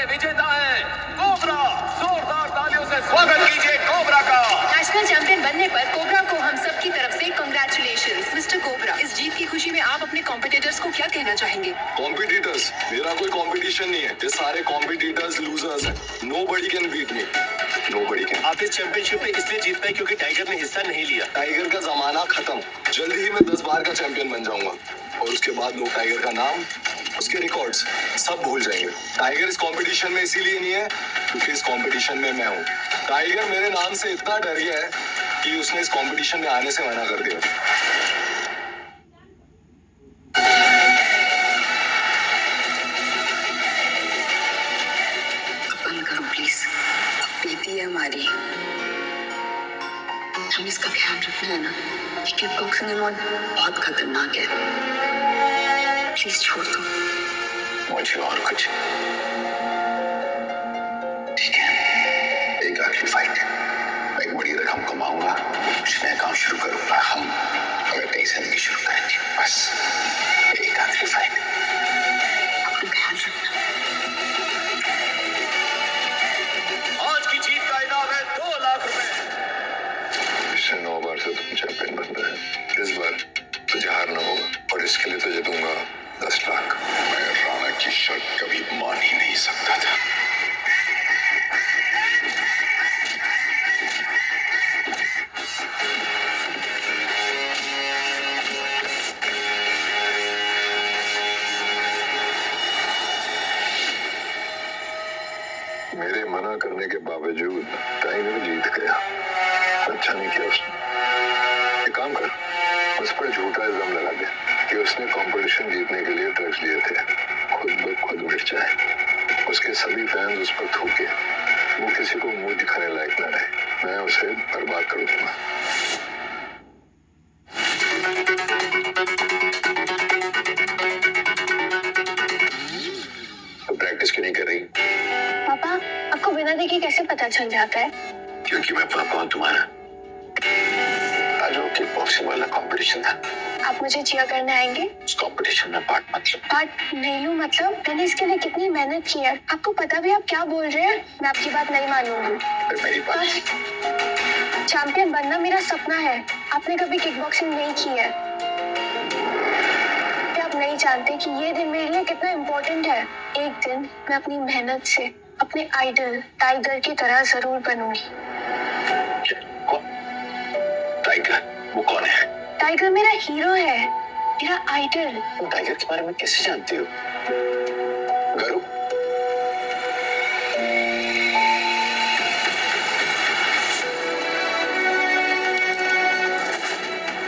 वाले विजेता है कोबरा। जोरदार तालियों से स्वागत कीजिए कोबरा का। नेशनल चैंपियन बनने पर कोबरा को हम सब की तरफ से कांग्रेचुलेशंस मिस्टर कोबरा। इस जीत की खुशी में आप अपने कॉम्पिटिटर्स को क्या कहना चाहेंगे? कॉम्पिटिटर्स, मेरा कोई कॉम्पिटिशन नहीं है। ये सारे कॉम्पिटिटर्स लूजर्स हैं। Nobody can beat me, nobody can. आप इस चैंपियनशिप में इसलिए जीत पाए क्योंकि टाइगर ने हिस्सा नहीं लिया। टाइगर का जमाना खत्म। जल्दी ही मैं 10 बार का चैंपियन बन जाऊंगा और उसके बाद लोग टाइगर का नाम, उसके रिकॉर्ड्स सब भूल जाएंगे। टाइगर इस कंपटीशन में इसीलिए नहीं है क्योंकि इस कंपटीशन में मैं हूँ। टाइगर मेरे नाम से इतना डर गया है कि उसने इस कंपटीशन में आने से मना कर दिया। बंद करो प्लीज, बेटी है हमारी, हम इसका ख्याल रखना है ना। किक बॉक्सिंग बहुत खतरनाक है, प्लीज छोड़ दो मुझे। और कुछ ठीक है, एक आखिरी फाइट, मैं एक बड़ी रकम कमाऊंगा, कुछ नया काम शुरू करूंगा। हम अगर नई जिंदगी शुरू करेंगे, बस एक आखिरी फाइट। अपना ख्याल रखना। आज की जीत का इनाम है 2 लाख रुपए। पिछले 9 बार से तुम चैंपियन बन रहे हैं। इस बार तुझे हारना होगा और इसके लिए तुझे दूंगा 10 लाख। मैं राणा की शर्त कभी मान ही नहीं सकता था। मेरे मना करने के बावजूद टाइगर जीत गया। अच्छा नहीं किया उसने। एक काम कर, उस पर झूठा इल्जाम लगा दे कि उसने कंपटीशन जीतने के लिए ड्रग्स लिए थे। खुद ब खुद मिट जाए। उसके सभी फैंस उस पर थूके, वो किसी को मुंह दिखाने लायक न रहे। मैं उसे बर्बाद कर दूंगा। तो प्रैक्टिस क्यों नहीं कर रही? पापा, आपको बिना देखे कैसे पता चल जाता है? क्योंकि मैं पापा हूँ तुम्हारा। आज वो किक बॉक्सिंग वाला कंपटीशन था। आप मुझे चीयर करने आएंगे? उस कंपटीशन में पार्ट मतलब? पार्ट नहीं लूं मतलब? मैंने इसके लिए कितनी मेहनत की है। आपको पता भी आप क्या बोल रहे हैं? मैं आपकी बात नहीं मानूंगी। मेरी बात। चैंपियन बनना मेरा सपना है। आपने कभी किक बॉक्सिंग नहीं की है। क्या आप नहीं जानते कि ये दिन मेरे लिए कितना इम्पोर्टेंट है? एक दिन मैं अपनी मेहनत से अपने आइडल टाइगर की तरह जरूर बनूंगी। टाइगर? वो कौन है? टाइगर मेरा हीरो है, मेरा आइडल। तुम टाइगर के बारे में कैसे जानती हो? गरु?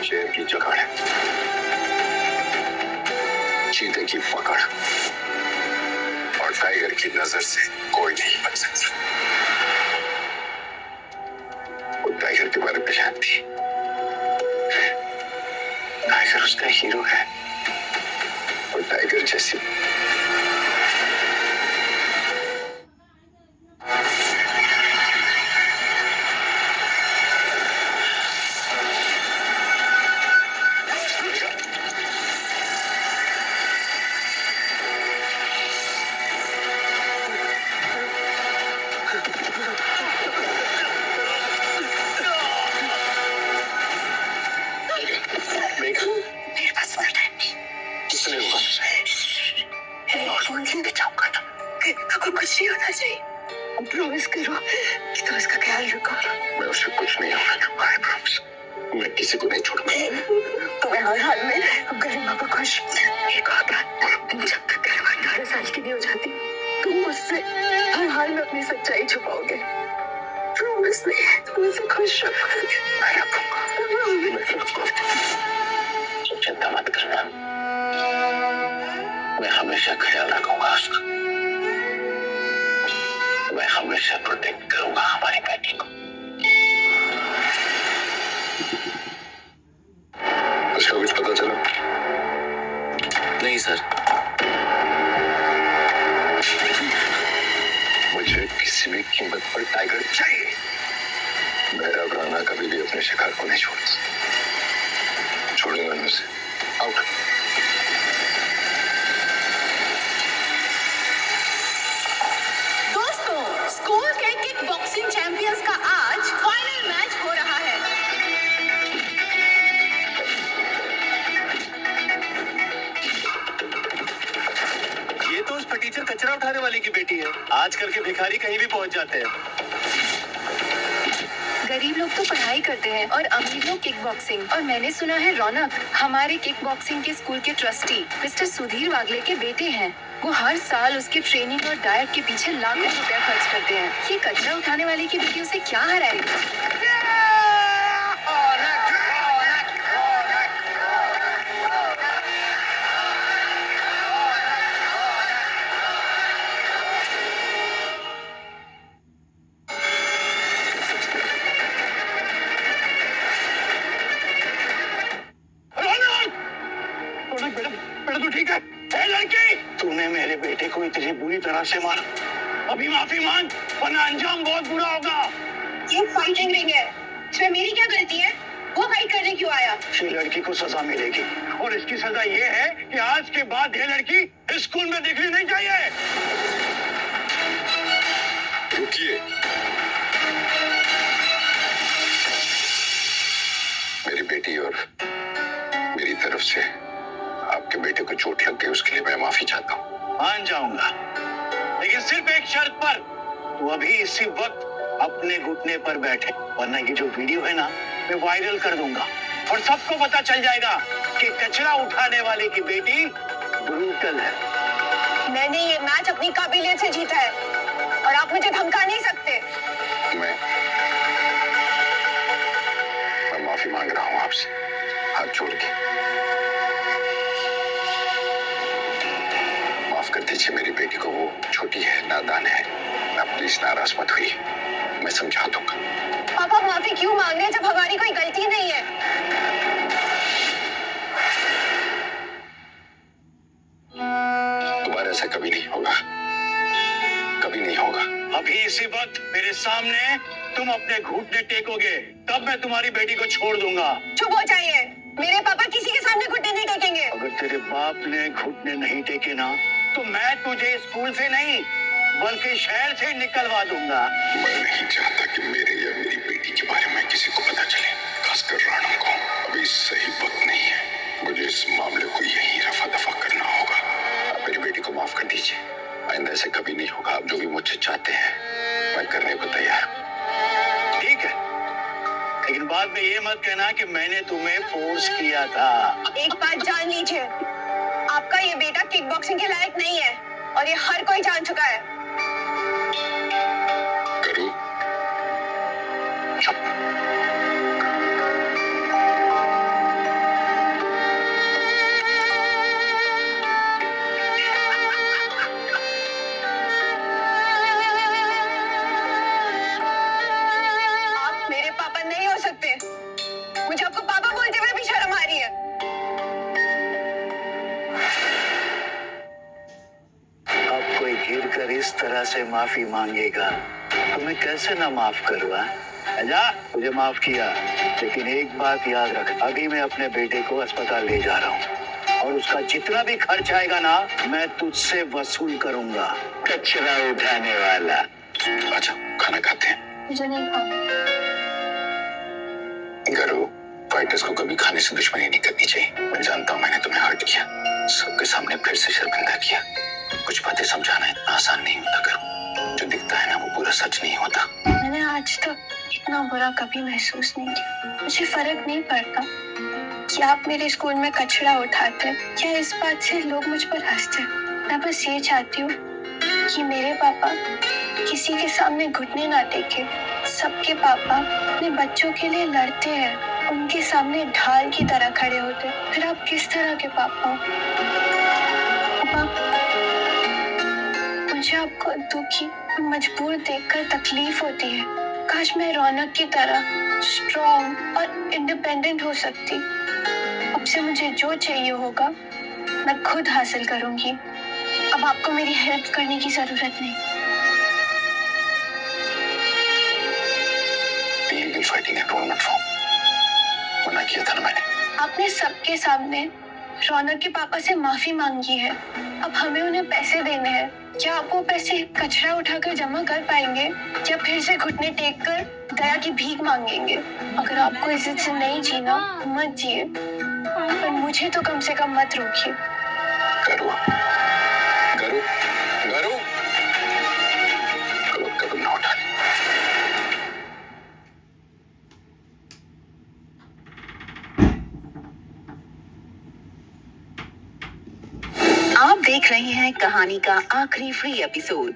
शेर की जकड़, चीते की पकड़ और टाइगर की नजर से कोई नहीं बच सकता। वो टाइगर के बारे में जानती। टाइगर उसका हीरो है और टाइगर जैसी मेरे पास इतना टाइम नहीं। किसने हुआ? फोन लेके जाऊंगा तो आपको कुछ नहीं होना चाहिए। प्रॉमिस करो कि तुम इसका ख्याल रखोगे। मैं उसे कुछ नहीं होने दूंगा। I promise। मैं किसी को नहीं छोड़ूंगा। तुम्हें हर हाल में गरिमा को खुश। एक और बात, जब तक गरिमा 18 साल की नहीं हो जाती तुम मुझसे हर हाल में अपनी सच्चाई छुपाओगे। प्रॉमिस नहीं, तुम उसे खुश रखोगे। मैं रखूंगा। चिंता मत करना, मैं हमेशा ख्याल रखूंगा उसका। मैं हमेशा प्रोटेक्ट करूंगा हमारी बेटी को। उसका कुछ पता चला? नहीं सर। मुझे किसी भी कीमत पर टाइगर चाहिए। भैरव राणा कभी भी अपने शिकार को नहीं छोड़ता। छोड़ूंगा मैं उसे। आउट। की बेटी है। आजकल के भिखारी कहीं भी पहुंच जाते हैं। गरीब लोग तो पढ़ाई करते हैं और अमीर लोग किक बॉक्सिंग। और मैंने सुना है रौनक हमारे किक बॉक्सिंग के स्कूल के ट्रस्टी मिस्टर सुधीर वागले के बेटे हैं। वो हर साल उसके ट्रेनिंग और डाइट के पीछे लाखों रुपया खर्च करते हैं। ये कचरा उठाने वाले की बेटी उसे क्या हराएगी? बेटा तू ठीक है? ए लड़की, तूने मेरे बेटे को इतनी बुरी तरह से मारा। अभी माफी मांग वरना अंजाम बहुत बुरा होगा। ये फाइटिंग रिंग है, इसमें मेरी क्या गलती है? वो फाइट करने क्यों आया? इस लड़की को सजा मिलेगी और इसकी सजा ये है कि आज के बाद ये लड़की स्कूल में दिखनी नहीं चाहिए। रुकिए, मेरी बेटी और मेरी तरफ से आपके बेटे को चोट लग गई, उसके लिए मैं माफी चाहता हूँ। मान जाऊंगा, लेकिन सिर्फ एक शर्त पर। तू अभी इसी वक्त अपने घुटने पर बैठे, वरना ये जो वीडियो है ना मैं वायरल कर दूंगा और सबको पता चल जाएगा कि कचरा उठाने वाले की बेटी ब्रूटल है। मैंने ये मैच अपनी काबिलियत से जीता है और आप मुझे धमका नहीं सकते। मैं माफी मांग रहा हूँ आपसे, हाथ जोड़ के। माफ कर दीजिए मेरी बेटी को, वो छोटी है, नादान है। ना प्लीज नाराज मत हुई, मैं समझा दूंगा। पापा माफी क्यों मांग रहे हैं जब हमारी कोई गलती नहीं है? दोबारा ऐसा कभी नहीं होगा, कभी नहीं होगा। अभी इसी वक्त मेरे सामने तुम अपने घुटने टेकोगे, तब मैं तुम्हारी बेटी को छोड़ दूंगा। चुप हो जाइए, मेरे पापा किसी के सामने घुटने नहीं टेकेंगे। अगर तेरे बाप ने घुटने नहीं टेके ना, तो मैं तुझे स्कूल से नहीं बल्कि शहर से निकलवा दूंगा। मैं नहीं चाहता कि मेरे या मेरी बेटी के बारे में किसी को पता चले, खासकर राणा को। अभी सही वक्त नहीं है, मुझे इस मामले को यहीं रफा दफा करना होगा। आप मेरी बेटी को माफ कर दीजिए, आइंदा ऐसे कभी नहीं होगा। आप जो भी मुझसे चाहते हैं मैं करने को तैयार हूँ। ठीक है, लेकिन बाद में ये मत कहना कि मैंने तुम्हें फोर्स किया था। एक बात जान लीजिए, आपका ये बेटा किक बॉक्सिंग के लायक नहीं है और ये हर कोई जान चुका है। करूँ? चुप। आप मेरे पापा नहीं हो सकते। मुझे आपको पापा बोलते हुए भी शर्म आ रही है। अब कोई गिर कर इस तरह से माफी मांगेगा तो मैं कैसे ना माफ करूँ? जा, तुझे माफ किया, लेकिन एक बात याद रख, अभी मैं अपने बेटे को अस्पताल ले जा रहा हूँ और उसका जितना भी खर्च आएगा ना मैं तुझसे वसूल करूंगा। कचरा उठाने वाला। अच्छा, खाना खाते हैं। मुझे नहीं खाना। गरु, फाइटर्स को कभी खाने से दुश्मनी नहीं करनी चाहिए। मैं जानता हूँ मैंने तुम्हें हर्ट किया, सबके सामने फिर से शर्मिंदा किया। कुछ बातें समझाना इतना आसान नहीं होता गरु। जो दिखता है ना वो पूरा सच नहीं होता। मैंने आज तक इतना बुरा कभी महसूस नहीं किया। मुझे फर्क नहीं पड़ता कि आप मेरे स्कूल में कचरा उठाते या इस बात से लोग मुझ पर हंसते। मैं बस ये चाहती हूँ कि मेरे पापा किसी के सामने घुटने ना टेके। सबके पापा अपने बच्चों के लिए लड़ते हैं, उनके सामने ढाल की तरह खड़े होते हैं। फिर आप किस तरह के पापा हो? पापा, मुझे आपको दुखी मजबूर देखकर तकलीफ होती है। काश मैं रौनक की तरह स्ट्रॉन्ग और इंडिपेंडेंट हो सकती। अब से मुझे जो चाहिए होगा मैं खुद हासिल करूंगी। अब आपको मेरी हेल्प करने की जरूरत नहीं। इलीगल फाइटिंग एनरोलमेंट फॉर्म मना किया था ना मैंने। आपने सबके सामने रौनक के पापा से माफी मांगी है। अब हमें उन्हें पैसे देने हैं। क्या आप वो पैसे कचरा उठाकर जमा कर पाएंगे या फिर से घुटने टेक कर दया की भीख मांगेंगे? अगर आपको इज्जत से नहीं जीना मत जिए, पर मुझे तो कम से कम मत रोकिए। गरु, गरु, गरु, आप देख रहे हैं कहानी का आखिरी फ्री एपिसोड।